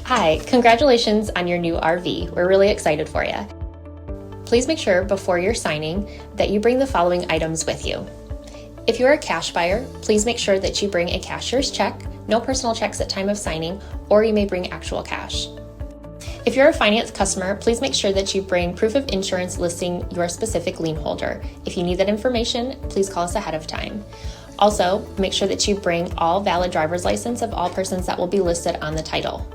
Hi, congratulations on your new RV. We're really excited for you. Please make sure before you're signing that you bring the following items with you. If you're a cash buyer, please make sure that you bring a cashier's check, no personal checks at time of signing, or you may bring actual cash. If you're a finance customer, please make sure that you bring proof of insurance listing your specific lien holder. If you need that information, please call us ahead of time. Also, make sure that you bring all valid driver's license of all persons that will be listed on the title.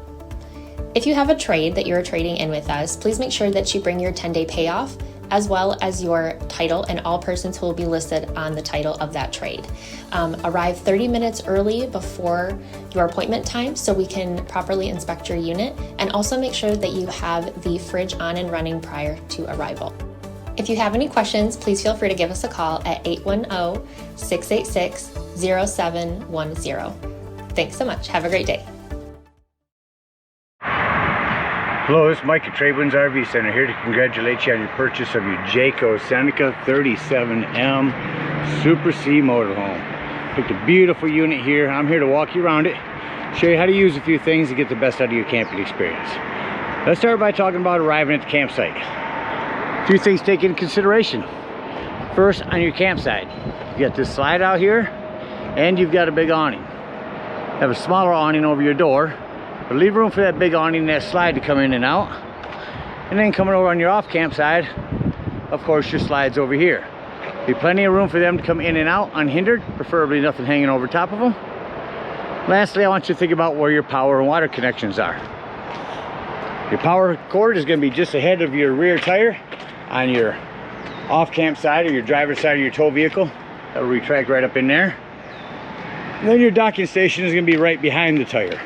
If you have a trade that you're trading in with us, please make sure that you bring your 10-day payoff as well as your title and all persons who will be listed on the title of that trade. Arrive 30 minutes early before your appointment time so we can properly inspect your unit, and also make sure that you have the fridge on and running prior to arrival. If you have any questions, please feel free to give us a call at 810-686-0710. Thanks so much. Have a great day. Hello, this is Mike at TradeWinds RV Center, here to congratulate you on your purchase of your Jayco Seneca 37M Super C motorhome. Picked a beautiful unit here. I'm here to walk you around it, show you how to use a few things to get the best out of your camping experience. Let's start by talking about arriving at the campsite. A few things to take into consideration. First, on your campsite, you got this slide out here, and you've got a big awning. You have a smaller awning over your door, but leave room for that big awning and that slide to come in and out. And then coming over on your off camp side, of course, your slides over here. Be plenty of room for them to come in and out unhindered, preferably nothing hanging over top of them. Lastly, I want you to think about where your power and water connections are. Your power cord is going to be just ahead of your rear tire on your off camp side or your driver's side of your tow vehicle. That will retract right up in there. And then your docking station is going to be right behind the tire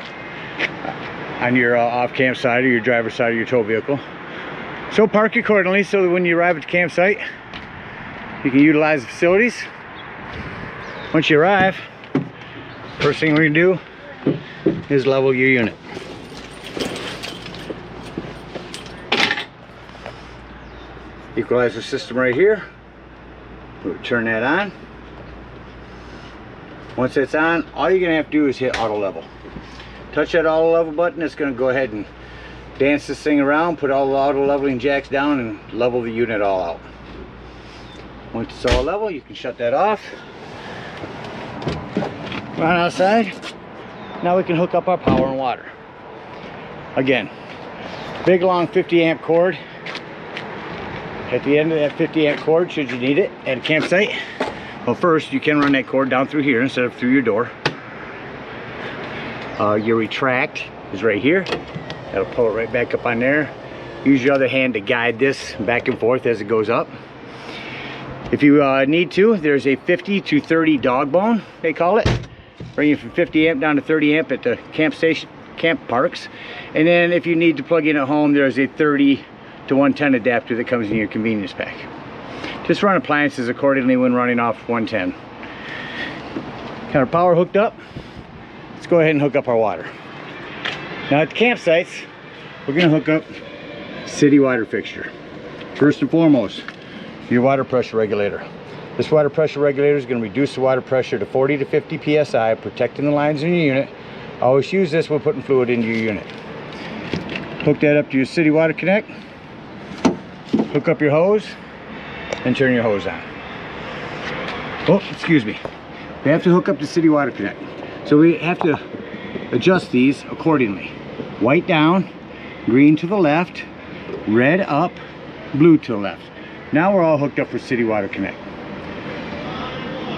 on your off camp side or your driver's side of your tow vehicle. So park accordingly so that when you arrive at the campsite, you can utilize the facilities. Once you arrive, first thing we're going to do is level your unit. Equalizer system right here. We'll turn that on. Once that's on, all you're going to have to do is hit auto level. Touch that auto level button. It's going to go ahead and dance this thing around, put all the auto leveling jacks down, and level the unit all out. Once it's all level, you can shut that off. Run outside. Now we can hook up our power and water. Again, big long 50 amp cord. At the end of that 50 amp cord, should you need it at a campsite, well, first you can run that cord down through here instead of through your door. Your retract is right here. That'll pull it right back up on there. Use your other hand to guide this back and forth as it goes up. If you need to, there's a 50 to 30 dog bone, they call it. Bring you from 50 amp down to 30 amp at the camp parks. And then if you need to plug in at home, there's a 30 to 110 adapter that comes in your convenience pack. Just run appliances accordingly when running off 110. Got our power hooked up. Let's go ahead and hook up our water. Now at the campsites, we're going to hook up city water fixture. First and foremost, your water pressure regulator. This water pressure regulator is going to reduce the water pressure to 40 to 50 psi, protecting the lines in your unit. Always use this when putting fluid into your unit. Hook that up to your city water connect. Hook up your hose and turn your hose on. Oh, excuse me. We have to hook up the city water connect. So we have to adjust these accordingly. White down, green to the left, red up, blue to the left. Now we're all hooked up for city water connect.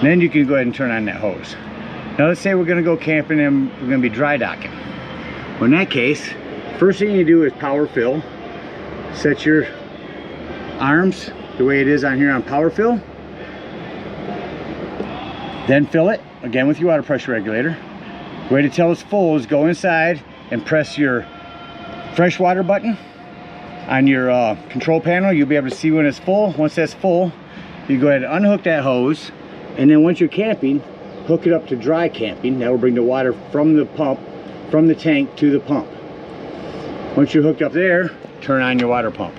Then you can go ahead and turn on that hose. Now let's say we're going to go camping and we're going to be dry docking. Well, in that case, first thing you do is power fill. Set your arms the way it is on here on power fill. Then fill it again with your water pressure regulator. The way to tell it's full is go inside and press your fresh water button on your control panel. You'll be able to see when it's full. Once that's full, you go ahead and unhook that hose, and then once you're camping, hook it up to dry camping. That will bring the water from the pump, from the tank to the pump. Once you're hooked up there, turn on your water pump.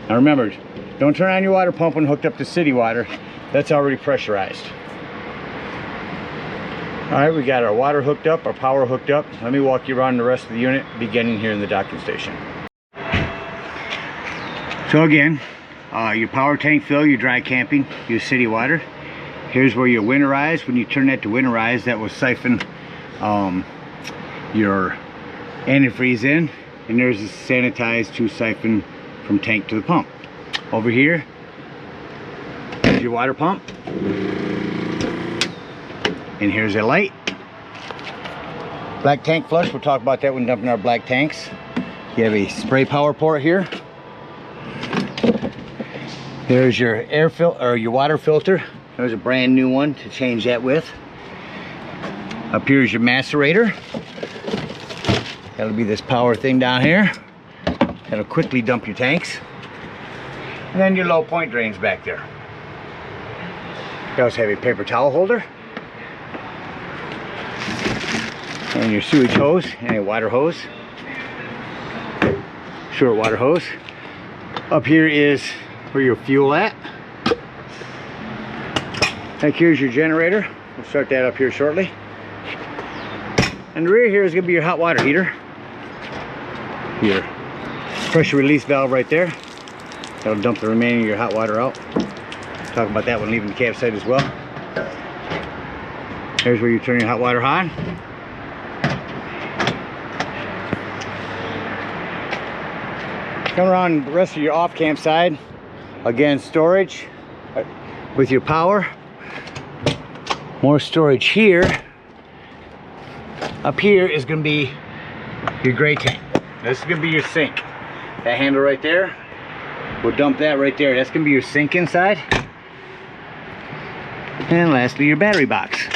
Now remember, don't turn on your water pump when hooked up to city water. That's already pressurized. All right, we got our water hooked up, our power hooked up. Let me walk you around the rest of the unit, beginning here in the docking station. So again, your power tank fill, your dry camping, your city water. Here's where you winterize. When you turn that to winterize, that will siphon your antifreeze in, and there's a sanitized to siphon from tank to the pump. Over here is your water pump, and here's a light. Black tank flush, we'll talk about that when dumping our black tanks. You have a spray power port here. There's your air filter, or your water filter. There's a brand new one to change that with. Up here is your macerator. That'll be this power thing down here. That'll quickly dump your tanks. And then your low point drains back there. You also have a paper towel holder. And your sewage hose and a water hose. Short water hose. Up here is where your fuel at. Like here's your generator. We'll start that up here shortly. And the rear here is going to be your hot water heater. Your pressure release valve right there. That'll dump the remaining of your hot water out. Talk about that when leaving the campsite as well. Here's where you turn your hot water on. Come around the rest of your off camp side. Again, storage with your power. More storage here. Up here is going to be your gray tank. This is going to be your sink. That handle right there, we'll dump that right there. That's going to be your sink inside. And lastly, your battery box.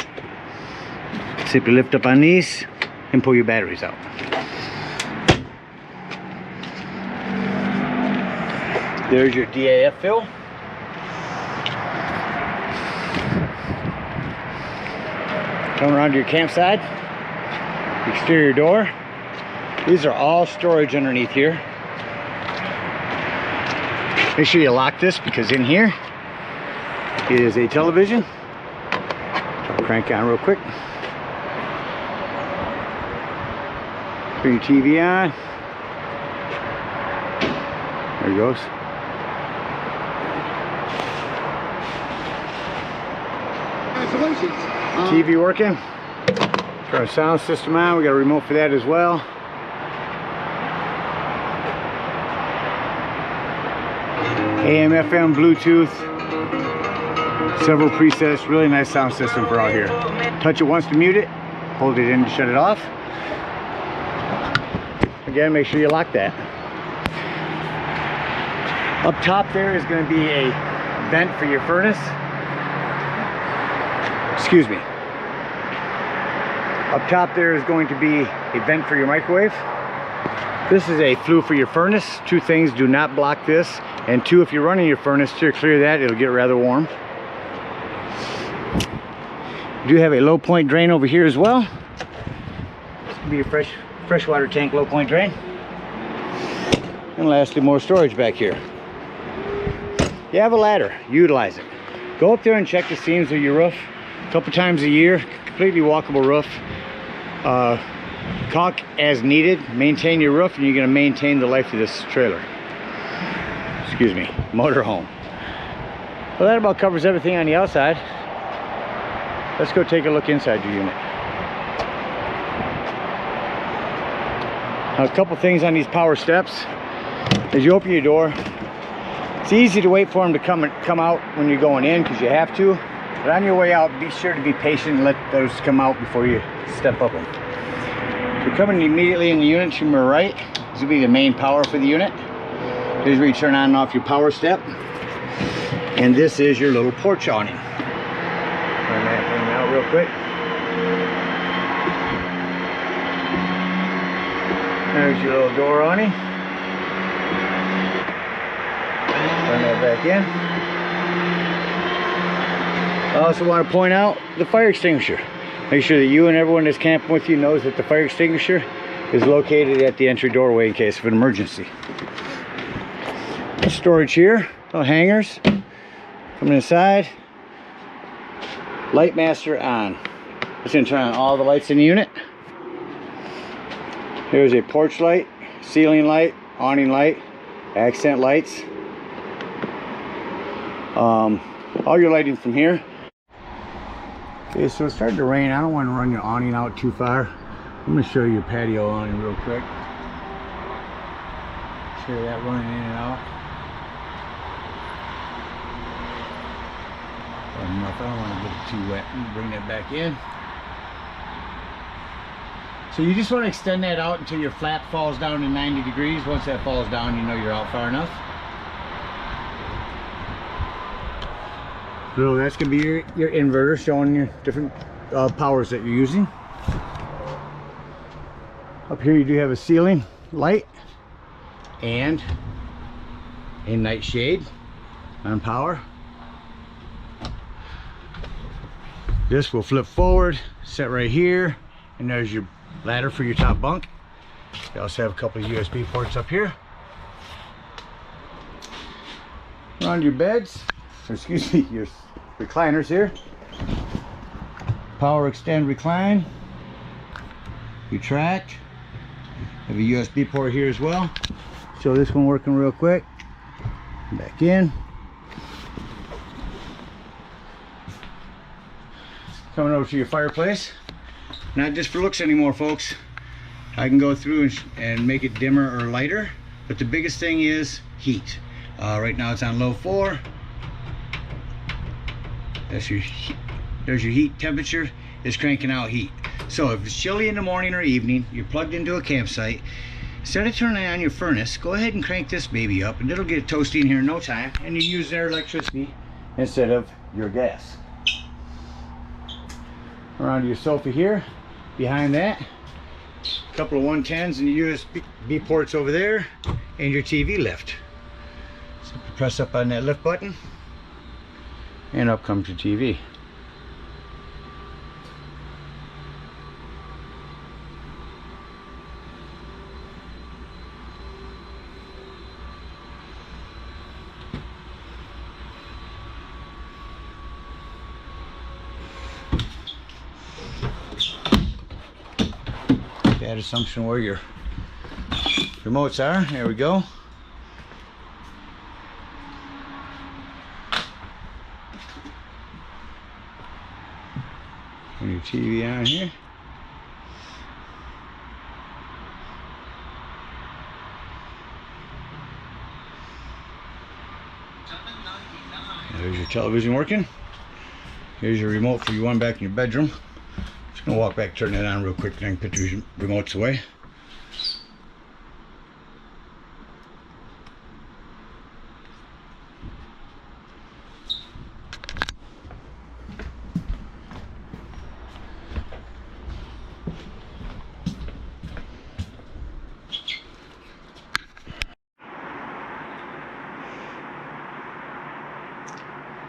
Simply lift up on these and pull your batteries out. There's your DAF fill. Come around to your campsite. Exterior door. These are all storage underneath here. Make sure you lock this, because in here is a television. I'll crank on real quick. Turn your TV on. There it goes. TV working. Turn our sound system on. We got a remote for that as well. AM, FM, Bluetooth. Several presets. Really nice sound system for out here. Touch it once to mute it. Hold it in to shut it off. Again, make sure you lock that. Up top there is going to be a vent for your furnace. Excuse me. Up top there is going to be a vent for your microwave. This is a flue for your furnace. Two things: do not block this, and two, if you're running your furnace, to clear that, it'll get rather warm. You do have a low point drain over here as well. This will be your freshwater tank low point drain. And lastly, more storage back here. You have a ladder, utilize it. Go up there and check the seams of your roof a couple times a year. Completely walkable roof. Caulk as needed. Maintain your roof, and you're going to maintain the life of this trailer. Excuse me, motorhome. Well, that about covers everything on the outside. Let's go take a look inside your unit. Now, a couple things on these power steps. As you open your door, it's easy to wait for them to come out when you're going in, because you have to. But on your way out, be sure to be patient and let those come out before you step up them. If you're coming immediately in the unit to my right, this will be the main power for the unit. Here's where you turn on and off your power step. And this is your little porch awning. Turn that thing out real quick. There's your little door awning. Turn that back in. I also want to point out the fire extinguisher. Make sure that you and everyone that's camping with you knows that the fire extinguisher is located at the entry doorway in case of an emergency. Storage here, little hangers. Coming inside, light master on. It's going to turn on all the lights in the unit. Here's a porch light, ceiling light, awning light, accent lights. All your lighting from here. Okay, so it's starting to rain. I don't want to run your awning out too far. I'm going to show you your patio awning real quick. Show you that running in and out. Enough. I don't want to get it too wet. Bring that back in. So you just want to extend that out until your flap falls down to 90 degrees. Once that falls down, you know you're out far enough. So that's going to be your inverter, showing you different powers that you're using. Up here you do have a ceiling light and a night shade on power. This will flip forward, set right here, and there's your ladder for your top bunk. You also have a couple of USB ports up here. Around your beds, excuse me, your recliners here. Power extend recline. Retract. Have a USB port here as well. Show this one working real quick. Back in. Coming over to your fireplace. Not just for looks anymore, folks. I can go through and make it dimmer or lighter, but the biggest thing is heat. Right now it's on low 4. There's your heat temperature. It's cranking out heat. So if it's chilly in the morning or evening, you're plugged into a campsite, instead of turning on your furnace, go ahead and crank this baby up, and it'll get toasty in here in no time, and you use their electricity instead of your gas. Around your sofa here, behind that, a couple of 110s and USB ports over there, and your TV lift. So press up on that lift button, and up comes your TV. That assumption where your remotes are. There we go. And your TV on here. There's your television working. Here's your remote for your one back in your bedroom. Just gonna walk back, turn that on real quick, and I can put your remotes away.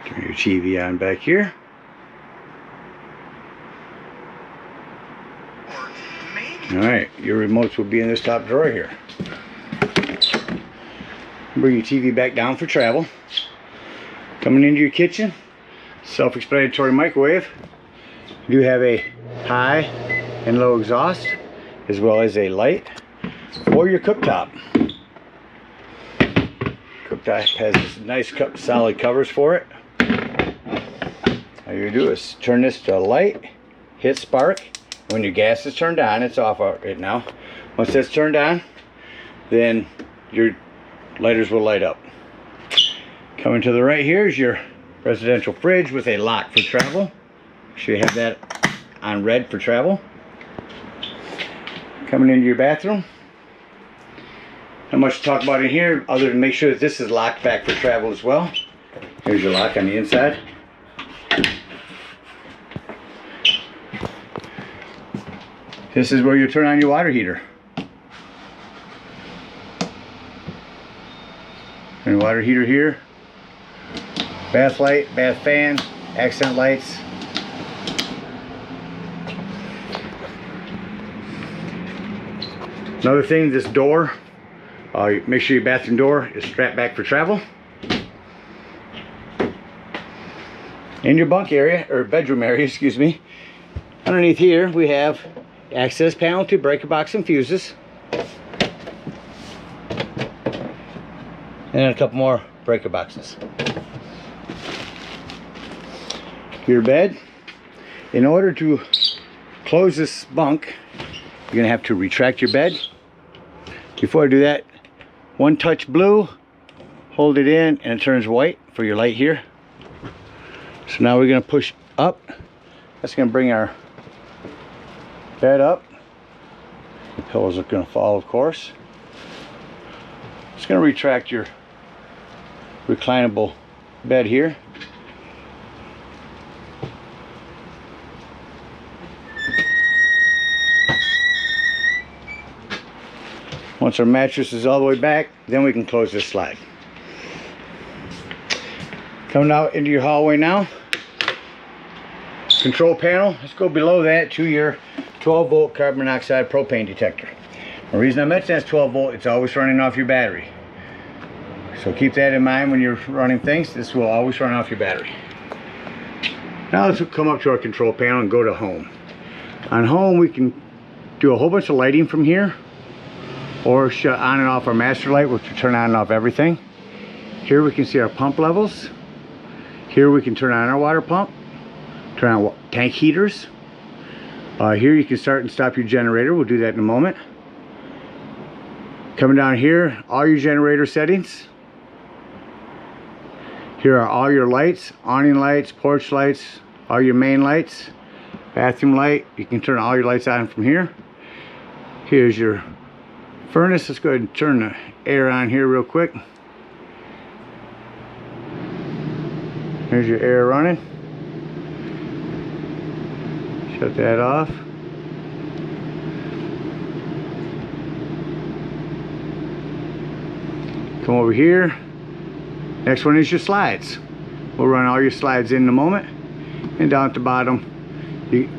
Turn your TV on back here. Alright, your remotes will be in this top drawer here. Bring your TV back down for travel. Coming into your kitchen, self-explanatory microwave. You have a high and low exhaust, as well as a light for your cooktop. Cooktop has this nice solid covers for it. All you do is turn this to light, hit spark. When your gas is turned on, it's off right now. Once that's turned on, then your lighters will light up. Coming to the right here is your residential fridge with a lock for travel. Make sure you have that on red for travel. Coming into your bathroom. Not much to talk about in here other than make sure that this is locked back for travel as well. Here's your lock on the inside. This is where you turn on your water heater. And water heater here. Bath light, bath fan, accent lights. Another thing, this door, make sure your bathroom door is strapped back for travel. In your bunk area, or bedroom area, excuse me, Underneath here we have access panel to breaker box and fuses. And then a couple more breaker boxes. Your bed. In order to close this bunk, you're gonna have to retract your bed. Before I do that, one touch blue, hold it in, and it turns white for your light here. So now we're gonna push up. That's gonna bring our bed up. The pillows are gonna fall, of course. It's gonna retract your reclinable bed here. Once our mattress is all the way back, then we can close this slide. Coming out into your hallway now. Control panel. Let's go below that to your 12-volt carbon monoxide propane detector. The reason I mentioned that's 12 volt, it's always running off your battery. So keep that in mind when you're running things. This will always run off your battery. Now let's come up to our control panel and go to home. On home we can do a whole bunch of lighting from here, or shut on and off our master light, which will turn on and off everything. Here we can see our pump levels. Here we can turn on our water pump, turn on tank heaters. Here you can start and stop your generator. We'll do that in a moment. Coming down here, all your generator settings. Here are all your lights, awning lights, porch lights, all your main lights, bathroom light. You can turn all your lights on from here. Here's your furnace. Let's go ahead and turn the air on here real quick. Here's your air running. Shut that off. Come over here. Next one is your slides. We'll run all your slides in a moment. And down at the bottom,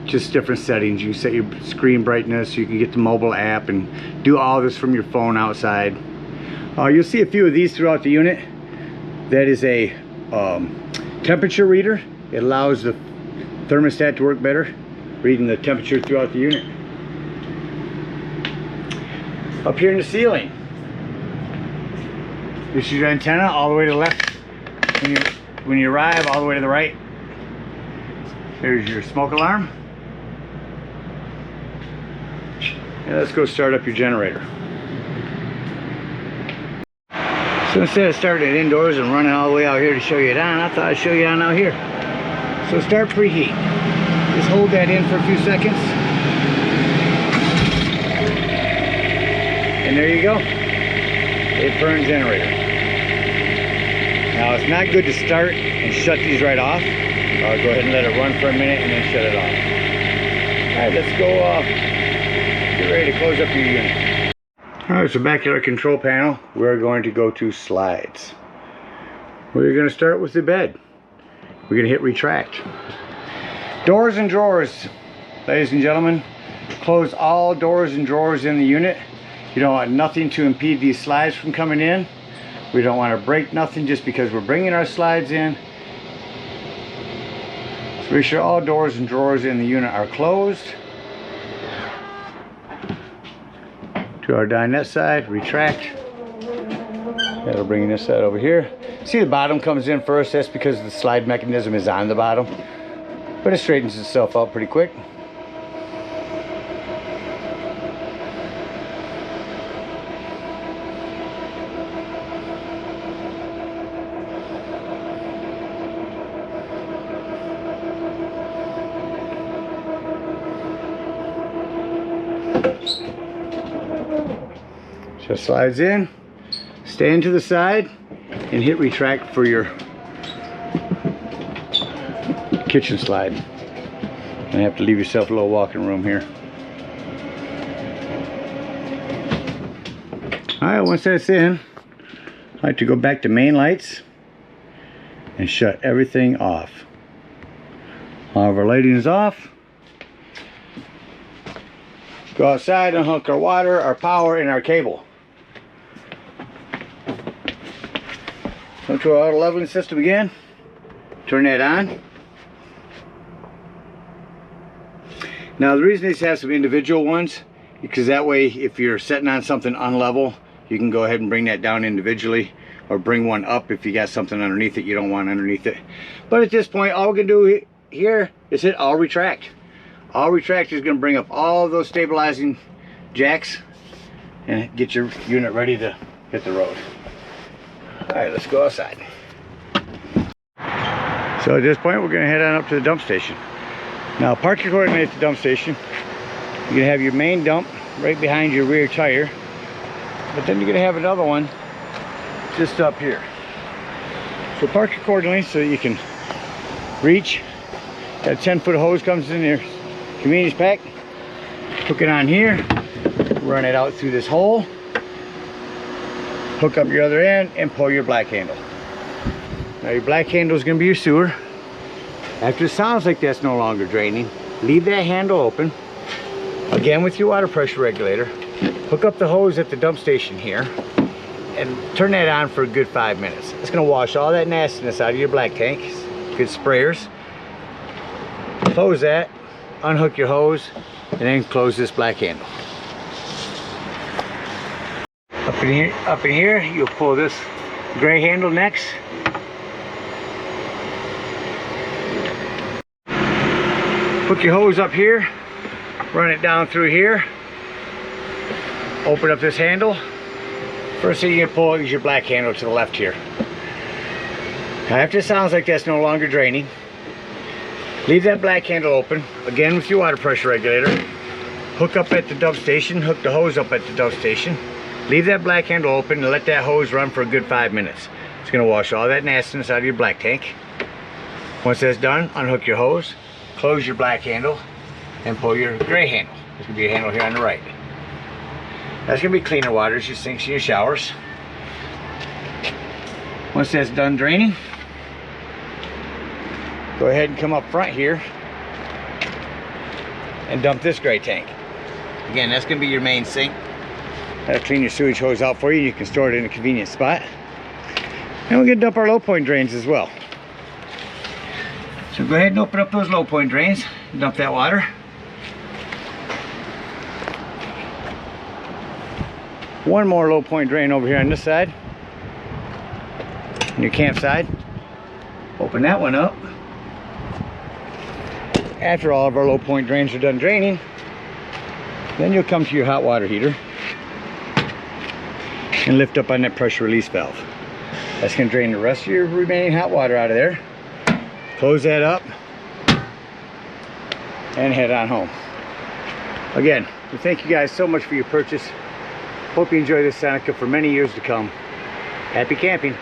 just different settings. You can set your screen brightness, you can get the mobile app and do all this from your phone outside. You'll see a few of these throughout the unit. That is a temperature reader. It allows the thermostat to work better, reading the temperature throughout the unit. Up here in the ceiling, this is your antenna all the way to the left. When you arrive, all the way to the right. Here's your smoke alarm. And let's go start up your generator. So instead of starting it indoors and running all the way out here to show you it on, I thought I'd show you on out here. So start preheat. Just hold that in for a few seconds. And there you go. It burns generator. Now it's not good to start and shut these right off. Go ahead and let it run for a minute and then shut it off. Alright, let's go get ready to close up your unit. Alright, so back at our control panel, we're going to go to slides. We're going to start with the bed. We're going to hit retract. Doors and drawers, ladies and gentlemen. Close all doors and drawers in the unit. You don't want nothing to impede these slides from coming in. We don't want to break nothing just because we're bringing our slides in. So make sure all doors and drawers in the unit are closed. To our dinette side, retract. That'll bring this side over here. See, the bottom comes in first. That's because the slide mechanism is on the bottom. But it straightens itself out pretty quick. Just slides in, stand to the side, and hit retract for your kitchen slide. And you have to leave yourself a little walking room here. Alright, once that's in, I like to go back to main lights and shut everything off. All of our lighting is off. Go outside and hook our water, our power, and our cable. Go to our auto leveling system again. Turn that on. Now the reason these have some individual ones, because that way if you're setting on something unlevel, you can go ahead and bring that down individually, or bring one up if you got something underneath it you don't want underneath it. But at this point, all we're gonna do here is hit all retract. All retract is gonna bring up all those stabilizing jacks and get your unit ready to hit the road. All right, let's go outside. So at this point, we're gonna head on up to the dump station. Now park your coordinates at the dump station. You're gonna have your main dump right behind your rear tire, but then you're gonna have another one just up here. So park your coordinates so that you can reach. That 10-foot hose comes in your convenience pack. Hook it on here, run it out through this hole, hook up your other end, and pull your black handle. Now your black handle is going to be your sewer. After it sounds like that's no longer draining, leave that handle open. Again with your water pressure regulator. Hook up the hose at the dump station here and turn that on for a good 5 minutes. It's going to wash all that nastiness out of your black tank. Good sprayers. Close that, unhook your hose, and then close this black handle. Up in here, you'll pull this gray handle next. Hook your hose up here, run it down through here, open up this handle. First thing you pull is your black handle to the left here. Now after it sounds like that's no longer draining, leave that black handle open, again with your water pressure regulator. Hook up at the dump station, hook the hose up at the dump station. Leave that black handle open and let that hose run for a good 5 minutes. It's gonna wash all that nastiness out of your black tank. Once that's done, unhook your hose, close your black handle, and pull your gray handle. There's gonna be a handle here on the right. That's gonna be cleaner water, it's your sinks and your showers. Once that's done draining, go ahead and come up front here and dump this gray tank. Again, that's gonna be your main sink. That'll clean your sewage hose out for you. You can store it in a convenient spot. And we're gonna dump our low point drains as well. So go ahead and open up those low point drains and dump that water. One more low point drain over here on this side, on your camp side. Open that one up. After all of our low point drains are done draining, then you'll come to your hot water heater and lift up on that pressure release valve. That's going to drain the rest of your remaining hot water out of there. Close that up and head on home. Again, we thank you guys so much for your purchase. Hope you enjoy this Seneca for many years to come. Happy camping.